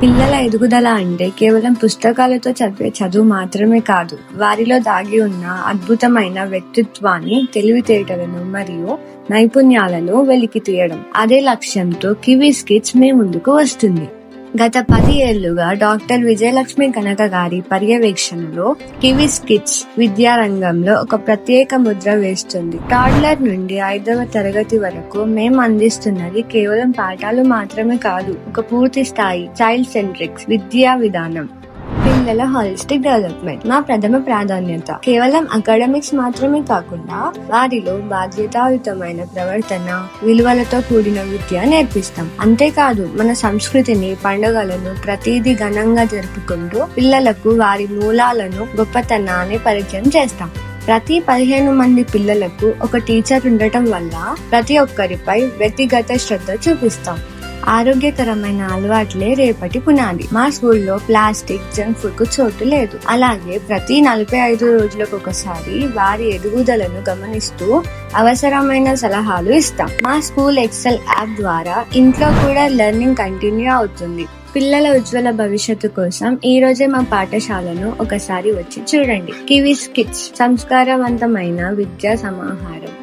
పిల్లల ఎదుగుదల అంటే కేవలం పుస్తకాలతో చదివే చదువు మాత్రమే కాదు, వారిలో దాగి ఉన్న అద్భుతమైన వ్యక్తిత్వాన్ని, తెలివితేటలను మరియు నైపుణ్యాలను వెలికి తీయడం. అదే లక్ష్యంతో కివీస్ కిడ్స్ మీ ముందుకు వస్తుంది. గత 10 ఏళ్లుగా డాక్టర్ విజయలక్ష్మి కనక గారి పర్యవేక్షణలో కివీస్ కిడ్స్ విద్యారంగంలో ఒక ప్రత్యేక ముద్ర వేస్తుంది. టాడ్లర్ నుండి 5వ తరగతి వరకు మేము అందిస్తున్నది కేవలం పాఠాలు మాత్రమే కాదు, ఒక పూర్తి స్థాయి చైల్డ్ సెంట్రిక్ విద్యా విధానం. పిల్లల హాలిస్టిక్ డెవలప్మెంట్ మా ప్రథమ ప్రాధాన్యత. కేవలం అకాడమిక్స్ మాత్రమే కాకుండా వారిలో బాధ్యతాయుతమైన ప్రవర్తన, విలువలతో కూడిన విద్య నేర్పిస్తాం. అంతేకాదు, మన సంస్కృతిని, పండుగలను ప్రతిదీ ఘనంగా జరుపుకుంటూ పిల్లలకు వారి మూలాలను, గొప్పతనాన్ని పరిచయం చేస్తాం. ప్రతి 15 మంది పిల్లలకు ఒక టీచర్ ఉండటం వల్ల ప్రతి ఒక్కరిపై వ్యక్తిగత శ్రద్ధ చూపిస్తాం. ఆరోగ్యకరమైన అలవాట్లే రేపటి పునాది. మా స్కూల్లో ప్లాస్టిక్, జంక్ ఫుడ్ కు చోటు లేదు. అలాగే ప్రతి 45 రోజులకు ఒకసారి వారి ఎదుగుదలను గమనిస్తూ అవసరమైన సలహాలు ఇస్తాం. మా స్కూల్ ఎక్సెల్ యాప్ ద్వారా ఇంట్లో కూడా లెర్నింగ్ కంటిన్యూ అవుతుంది. పిల్లల ఉజ్వల భవిష్యత్తు కోసం ఈ రోజే మా పాఠశాలను ఒకసారి వచ్చి చూడండి. కివీస్ కిడ్స్, సంస్కారవంతమైన విద్యా సమాహారం.